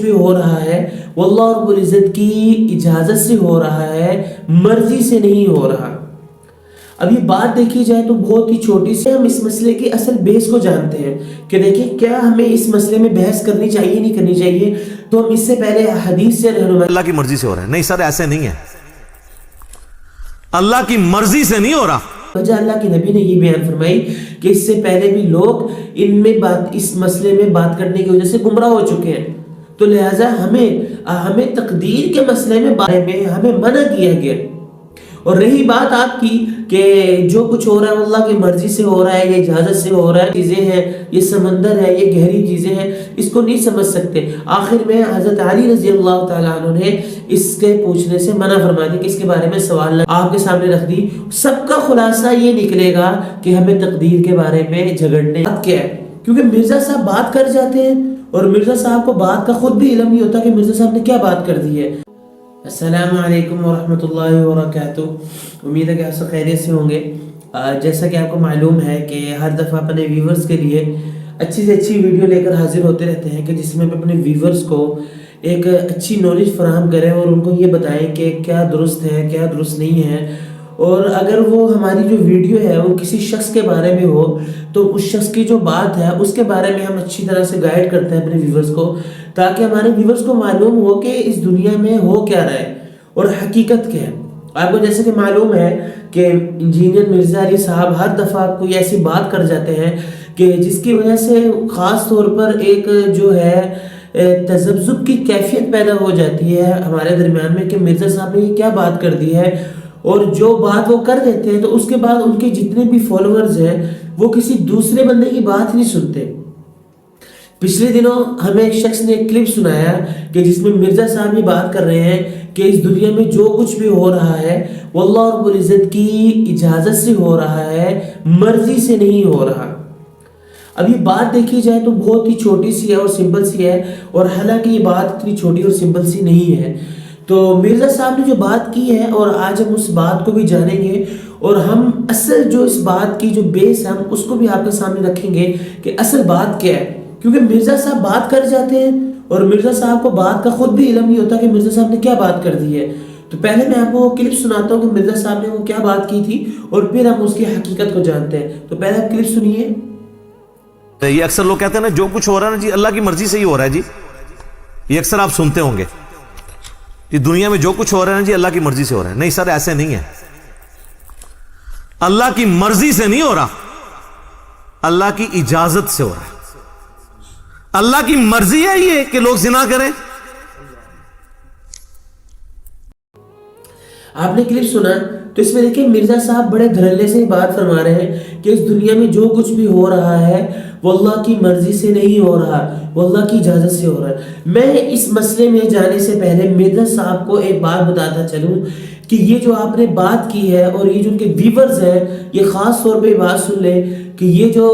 بھی ہو رہا ہے وہ اللہ رب العزت کی اجازت سے ہو رہا ہے، مرضی سے نہیں ہو رہا۔ اب یہ بات دیکھی جائے تو بہت ہی چھوٹی سی، ہم اس مسئلے کی اصل بیس کو جانتے ہیں کہ دیکھیں کیا ہمیں اس مسئلے میں بحث کرنی چاہیے نہیں کرنی چاہیے، تو ہم اس سے پہلے حدیث سے رہنمائی اللہ کی مرضی سے ہو رہا ہے۔ نہیں سر، ایسے نہیں ہے، اللہ کی مرضی سے نہیں ہو رہا۔ وجہ اللہ کے نبی نے یہ بیان فرمائی کہ اس سے پہلے بھی لوگ اس مسئلے میں بات کرنے کی وجہ سے گمراہ ہو چکے ہیں، تو لہٰذا ہمیں تقدیر کے مسئلے میں بارے میں ہمیں منع کیا گیا۔ اور رہی بات آپ کی کہ جو کچھ ہو رہا ہے وہ اللہ کی مرضی سے ہو رہا ہے، یہ اجازت سے ہو رہا ہے، چیزیں ہیں، یہ سمندر ہے، یہ گہری چیزیں ہیں، اس کو نہیں سمجھ سکتے۔ آخر میں حضرت علی رضی اللہ تعالیٰ عنہ نے اس کے پوچھنے سے منع فرما دی کہ اس کے بارے میں سوال آپ کے سامنے رکھ دی۔ سب کا خلاصہ یہ نکلے گا کہ ہمیں تقدیر کے بارے میں جھگڑنے کیا ہے، کیونکہ مرزا صاحب بات کر جاتے ہیں اور مرزا صاحب کو بات کا خود بھی علم نہیں ہوتا کہ مرزا صاحب نے کیا بات کر دی ہے۔ السلام علیکم ورحمۃ اللہ وبرکاتہ، امید ہے کہ آپ سب خیریت سے ہوں گے۔ جیسا کہ آپ کو معلوم ہے کہ ہر دفعہ اپنے ویورز کے لیے اچھی سے اچھی ویڈیو لے کر حاضر ہوتے رہتے ہیں کہ جس میں اپنے ویورز کو ایک اچھی نالج فراہم کریں اور ان کو یہ بتائیں کہ کیا درست ہے کیا درست نہیں ہے، اور اگر وہ ہماری جو ویڈیو ہے وہ کسی شخص کے بارے میں ہو تو اس شخص کی جو بات ہے اس کے بارے میں ہم اچھی طرح سے گائیڈ کرتے ہیں اپنے ویورز کو، تاکہ ہمارے ویورز کو معلوم ہو کہ اس دنیا میں ہو کیا رہا ہے اور حقیقت کیا ہے۔ آپ کو جیسے کہ معلوم ہے کہ انجینئر مرزا علی صاحب ہر دفعہ کوئی ایسی بات کر جاتے ہیں کہ جس کی وجہ سے خاص طور پر ایک جو ہے تذبذب کی کیفیت پیدا ہو جاتی ہے ہمارے درمیان میں کہ مرزا صاحب نے یہ کیا بات کر دی ہے، اور جو بات وہ کر دیتے ہیں تو اس کے بعد ان کے جتنے بھی فالوورز ہیں وہ کسی دوسرے بندے کی بات نہیں سنتے۔ پچھلے دنوں ہمیں ایک شخص نے ایک کلپ سنایا کہ جس میں مرزا صاحب یہ بات کر رہے ہیں کہ اس دنیا میں جو کچھ بھی ہو رہا ہے وہ اللہ رب العزت کی اجازت سے ہو رہا ہے، مرضی سے نہیں ہو رہا۔ اب یہ بات دیکھی جائے تو بہت ہی چھوٹی سی ہے اور سمپل سی ہے، اور حالانکہ یہ بات اتنی چھوٹی اور سمپل سی نہیں ہے۔ تو مرزا صاحب نے جو بات کی ہے اور آج ہم اس بات کو بھی جانیں گے، اور ہم اصل جو اس بات کی جو بیس ہے ہم اس کو بھی آپ کے سامنے رکھیں گے کہ اصل بات کیا ہے، کیونکہ مرزا صاحب بات کر جاتے ہیں اور مرزا صاحب کو بات کا خود بھی علم نہیں ہوتا کہ مرزا صاحب نے کیا بات کر دی ہے۔ تو پہلے میں آپ کو وہ کلپ سناتا ہوں کہ مرزا صاحب نے وہ کیا بات کی تھی، اور پھر ہم اس کی حقیقت کو جانتے ہیں۔ تو پہلے آپ کلپ سنیے۔ یہ اکثر لوگ کہتے ہیں نا جو کچھ ہو رہا ہے نا جی اللہ کی مرضی سے ہی ہو رہا ہے جی، یہ اکثر آپ سنتے ہوں گے کہ دنیا میں جو کچھ ہو رہا ہے نا جی اللہ کی مرضی سے ہو رہا ہے۔ نہیں سر، ایسے نہیں ہے، اللہ کی مرضی سے نہیں ہو رہا، اللہ کی اجازت سے ہو رہا ہے۔ اللہ کی مرضی ہے یہ کہ لوگ زنا کریں۔ آپ نے کلپ سنا تو اس میں دیکھیں مرزا صاحب بڑے دھڑلے سے بات فرما رہے ہیں کہ اس دنیا میں جو کچھ بھی ہو رہا ہے وہ اللہ کی مرضی سے نہیں ہو رہا، وہ اللہ کی اجازت سے ہو رہا ہے۔ میں اس مسئلے میں جانے سے پہلے مرزا صاحب کو ایک بات بتاتا چلوں کہ یہ جو آپ نے بات کی ہے اور یہ جو ان کے ویورز ہیں یہ خاص طور پہ بات سن لیں کہ یہ جو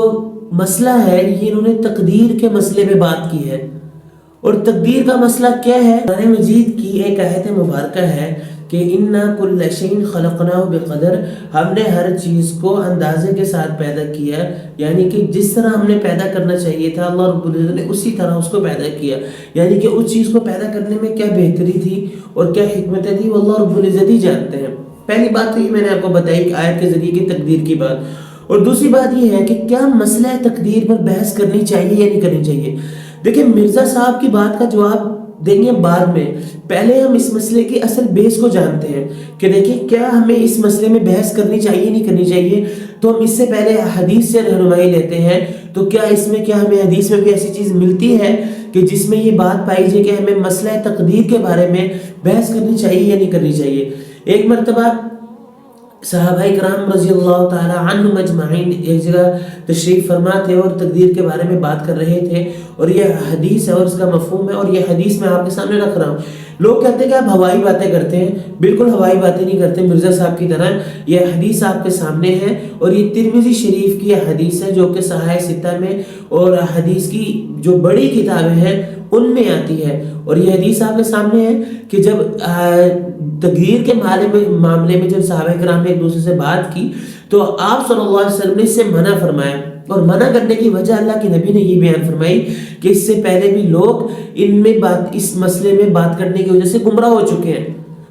مسئلہ ہے یہ انہوں نے تقدیر کے مسئلے میں بات کی ہے، اور تقدیر کا مسئلہ کیا ہے؟ قرآن مجید کی ایک آیت مبارکہ ہے کہ اِنَّا كُلَّ شَيْءٍ خَلَقْنَاهُ بِقَدَرٍ، ہم نے ہر چیز کو اندازے کے ساتھ پیدا کیا، یعنی کہ جس طرح ہم نے پیدا کرنا چاہیے تھا اللہ رب العزت نے اسی طرح اس کو پیدا کیا، یعنی کہ اس چیز کو پیدا کرنے میں کیا بہتری تھی اور کیا حکمتیں تھی وہ اللہ رب العزت ہی جانتے ہیں۔ پہلی بات تو یہ میں نے آپ کو بتائی کہ آیت کے ذریعے کی تقدیر کی بات، اور دوسری بات یہ ہے کہ کیا مسئلہ تقدیر پر بحث کرنی چاہیے یا نہیں کرنی چاہیے۔ دیکھیں مرزا صاحب کی بات کا جواب دیں گے بعد میں، پہلے ہم اس مسئلے کی اصل بیس کو جانتے ہیں کہ دیکھیں کیا ہمیں اس مسئلے میں بحث کرنی چاہیے نہیں کرنی چاہیے، تو ہم اس سے پہلے حدیث سے رہنمائی لیتے ہیں۔ تو کیا اس میں کیا ہمیں حدیث میں کوئی ایسی چیز ملتی ہے کہ جس میں یہ بات پائی جائے کہ ہمیں مسئلہ تقدیر کے بارے میں بحث کرنی چاہیے یا نہیں کرنی چاہیے۔ ایک مرتبہ صحابہ کرام رضی اللہ تعالی عنہم اجمعین ایک جگہ تشریف فرما تھے اور تقدیر کے بارے میں بات کر رہے تھے، اور یہ حدیث ہے اور اس کا مفہوم ہے، اور یہ حدیث میں آپ کے سامنے رکھ رہا ہوں۔ لوگ کہتے ہیں کہ آپ ہوائی باتیں کرتے ہیں، بالکل ہوائی باتیں نہیں کرتے مرزا صاحب کی طرح۔ یہ حدیث آپ کے سامنے ہے اور یہ ترمذی شریف کی حدیث ہے جو کہ صحاح ستہ میں اور حدیث کی جو بڑی کتابیں ہیں ان میں آتی ہے، اور یہ حدیث آپ کے سامنے ہے کہ جب تقدیر کے معاملے میں جب صحابہ کرام نے ایک دوسرے سے بات کی تو آپ صلی اللہ علیہ وسلم نے اس سے منع فرمایا، اور منع کرنے کی وجہ اللہ کے نبی نے یہ بیان فرمائی کہ اس سے پہلے بھی لوگ اس مسئلے میں بات کرنے کی وجہ سے گمراہ ہو چکے ہیں،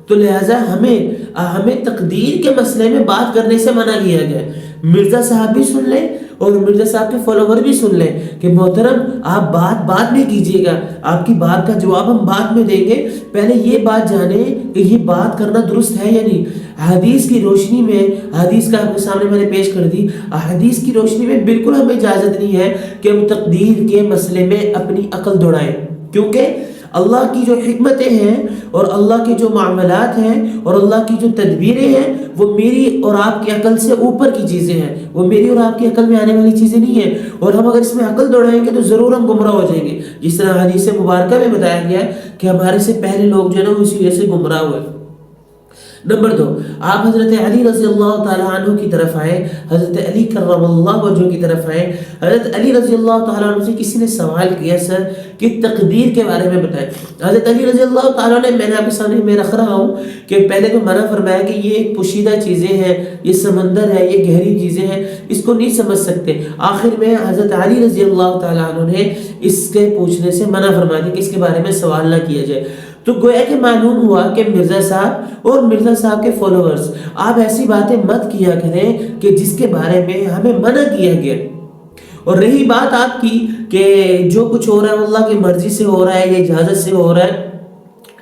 تو لہٰذا ہمیں تقدیر کے مسئلے میں بات کرنے سے منع کیا گیا ہے۔ مرزا صاحب بھی سن لیں اور مرزا صاحب کے فالوور بھی سن لیں کہ محترم آپ بات بعد میں کیجئے گا، آپ کی بات کا جواب ہم بعد میں دیں گے، پہلے یہ بات جانیں کہ یہ بات کرنا درست ہے یا نہیں۔ حدیث کی روشنی میں، حدیث کا آپ کے سامنے میں نے پیش کر دی، حدیث کی روشنی میں بالکل ہمیں اجازت نہیں ہے کہ ہم تقدیر کے مسئلے میں اپنی عقل دوڑائیں، کیونکہ اللہ کی جو حکمتیں ہیں اور اللہ کے جو معاملات ہیں اور اللہ کی جو تدبیریں ہیں وہ میری اور آپ کی عقل سے اوپر کی چیزیں ہیں، وہ میری اور آپ کی عقل میں آنے والی چیزیں نہیں ہیں، اور ہم اگر اس میں عقل دوڑائیں گے تو ضرور ہم گمراہ ہو جائیں گے، جس طرح حدیث مبارکہ میں بتایا گیا ہے کہ ہمارے سے پہلے لوگ جو ہے نا اسی وجہ سے گمراہ ہوئے۔ نمبر 2، آپ حضرت علی رضی اللہ تعالیٰ عنہ کی طرف آئے، حضرت علی کرم اللہ وجہہ کی طرف آئے۔ حضرت علی رضی اللہ تعالیٰ عنہ سے کسی نے سوال کیا سر کہ تقدیر کے بارے میں بتائیں۔ حضرت علی رضی اللہ تعالیٰ نے، میں نے آپ کے سامنے میں رکھ رہا ہوں کہ پہلے تو منع فرمایا کہ یہ ایک پوشیدہ چیزیں ہیں، یہ سمندر ہے، یہ گہری چیزیں ہیں، اس کو نہیں سمجھ سکتے۔ آخر میں حضرت علی رضی اللہ تعالیٰ عنہ نے اس کے پوچھنے سے منع فرما دیا کہ اس کے بارے میں سوال نہ کیا جائے۔ تو گویا کہ معلوم ہوا کہ مرزا صاحب اور مرزا صاحب کے فالوورز، آپ ایسی باتیں مت کیا کریں کہ جس کے بارے میں ہمیں منع کیا گیا۔ اور رہی بات آپ کی کہ جو کچھ ہو رہا ہے وہ اللہ کی مرضی سے ہو رہا ہے، یہ اجازت سے ہو رہا ہے،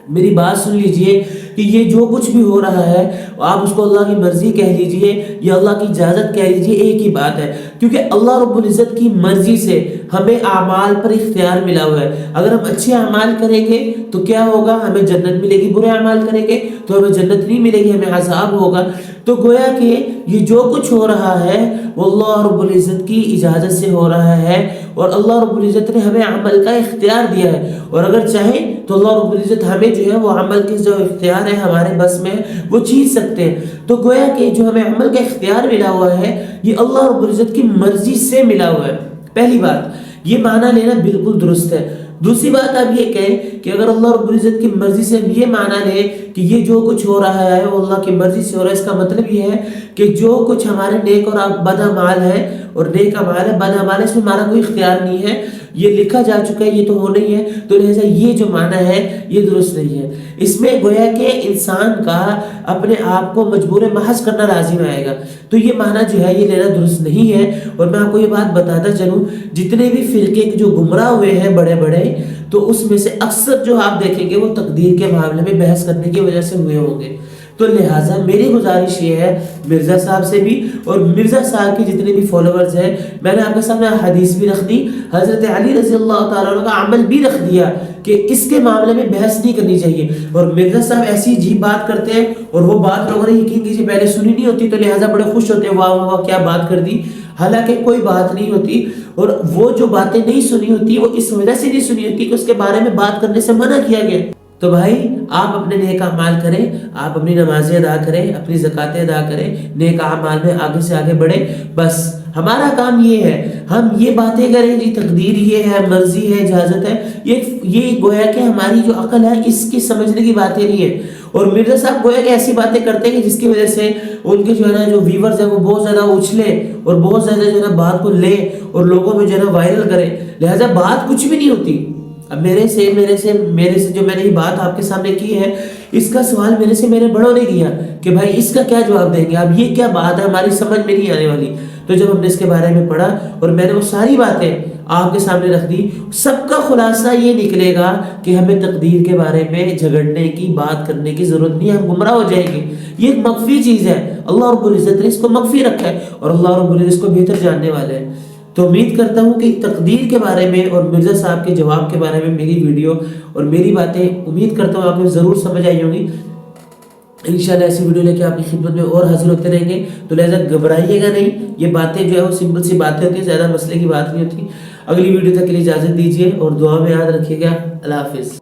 میری بات سن لیجئے کہ یہ جو کچھ بھی ہو رہا ہے آپ اس کو اللہ کی مرضی کہہ لیجئے یا اللہ کی اجازت کہہ لیجئے، ایک ہی بات ہے، کیونکہ اللہ رب العزت کی مرضی سے ہمیں اعمال پر اختیار ملا ہوا ہے۔ اگر ہم اچھے اعمال کریں گے تو کیا ہوگا؟ ہمیں جنت ملے گی، برے اعمال کریں گے تو ہمیں جنت نہیں ملے گی، ہمیں عذاب ہوگا۔ تو گویا کہ یہ جو کچھ ہو رہا ہے وہ اللہ رب العزت کی اجازت سے ہو رہا ہے، اور اللہ رب العزت نے ہمیں عمل کا اختیار دیا ہے، اور اگر چاہیں تو اللہ رب العزت ہمیں جو ہے وہ عمل کے جو اختیار ہے ہمارے بس میں وہ چیز سکتے ہیں۔ تو گویا کہ جو ہمیں عمل کا اختیار ملا ہوا ہے یہ اللہ رب العزت کی مرضی سے ملا ہوا ہے۔ پہلی بات یہ معنی لینا بالکل درست ہے۔ دوسری بات آپ یہ کہیں کہ اگر اللہ رب العزت کی مرضی سے یہ معنی لے کہ یہ جو کچھ ہو رہا ہے وہ اللہ کی مرضی سے ہو رہا ہے، اس کا مطلب یہ ہے کہ جو کچھ ہمارے نیک اور بد اعمال ہے اور نیک اعمال ہے، بد اعمال ہے، اس میں ہمارا کوئی اختیار نہیں ہے، یہ لکھا جا چکا ہے، یہ تو ہونا ہی ہے، تو لہذا یہ جو معنی ہے یہ درست نہیں ہے۔ اس میں گویا کہ انسان کا اپنے آپ کو مجبور محض کرنا لازم آئے گا، تو یہ معنی جو ہے یہ لینا درست نہیں ہے۔ اور میں آپ کو یہ بات بتاتا چلوں، جتنے بھی فرقے جو گمراہ ہوئے ہیں بڑے بڑے، تو اس میں سے اکثر جو آپ دیکھیں گے وہ تقدیر کے معاملے میں بحث کرنے کی وجہ سے ہوئے ہوں گے۔ تو لہٰذا میری گزارش یہ ہے مرزا صاحب سے بھی اور مرزا صاحب کی جتنے بھی فالوورز ہیں، میں نے آپ کے سامنے حدیث بھی رکھ دی، حضرت علی رضی اللہ تعالیٰ عنہ کا عمل بھی رکھ دیا کہ اس کے معاملے میں بحث نہیں کرنی چاہیے۔ اور مرزا صاحب ایسی عجیب بات کرتے ہیں اور وہ بات لوگوں نے یقین کیجیے پہلے سنی نہیں ہوتی، تو لہٰذا بڑے خوش ہوتے ہیں، واہ واہ واہ کیا بات کر دی، حالانکہ کوئی بات نہیں ہوتی، اور وہ جو باتیں نہیں سنی ہوتی وہ اس وجہ سے نہیں سنی ہوتی کہ اس کے بارے میں بات کرنے سے منع کیا گیا۔ تو بھائی آپ اپنے نیک اعمال کریں، آپ اپنی نمازیں ادا کریں، اپنی زکاتیں ادا کریں، نیک اعمال میں آگے سے آگے بڑھیں، بس ہمارا کام یہ ہے، ہم یہ باتیں کریں جی تقدیر یہ ہے، مرضی ہے، اجازت ہے، یہ گویا کہ ہماری جو عقل ہے اس کی سمجھنے کی باتیں نہیں ہے۔ اور مرزا صاحب گویا کہ ایسی باتیں کرتے ہیں کہ جس کی وجہ سے ان کے جو ہے نا جو ویورز ہیں وہ بہت زیادہ اچھلیں اور بہت زیادہ جو ہے نا بات کو لیں اور لوگوں میں جو ہے نا وائرل کریں، لہٰذا بات کچھ بھی نہیں ہوتی۔ اب میرے سے جو میں نے یہ بات آپ کے سامنے کی ہے، اس کا سوال میرے بڑوں نے کیا کہ بھائی اس کا کیا جواب دیں گے، اب یہ کیا بات ہے ہماری سمجھ میں نہیں آنے والی۔ تو جب ہم نے اس کے بارے میں پڑھا اور میں نے وہ ساری باتیں آپ کے سامنے رکھ دی، سب کا خلاصہ یہ نکلے گا کہ ہمیں تقدیر کے بارے میں جھگڑنے کی بات کرنے کی ضرورت نہیں ہے، ہم گمراہ ہو جائیں گے۔ یہ ایک مخفی چیز ہے، اللہ رب العزت نے اس کو مخفی رکھا ہے اور اللہ رب العزت اس کو بہتر جاننے والے ہیں۔ تو امید کرتا ہوں کہ تقدیر کے بارے میں اور مرزا صاحب کے جواب کے بارے میں میری ویڈیو اور میری باتیں امید کرتا ہوں آپ کو ضرور سمجھ آئی ہوں گی۔ انشاءاللہ ایسی ویڈیو لے کے آپ کی خدمت میں اور حاضر ہوتے رہیں گے، تو لہذا گھبرائیے گا نہیں، یہ باتیں جو ہے وہ سمپل سی باتیں ہوتی ہیں، زیادہ مسئلے کی بات نہیں ہوتی۔ اگلی ویڈیو تک کے لیے اجازت دیجیے اور دعا میں یاد رکھیے گا۔ اللہ حافظ۔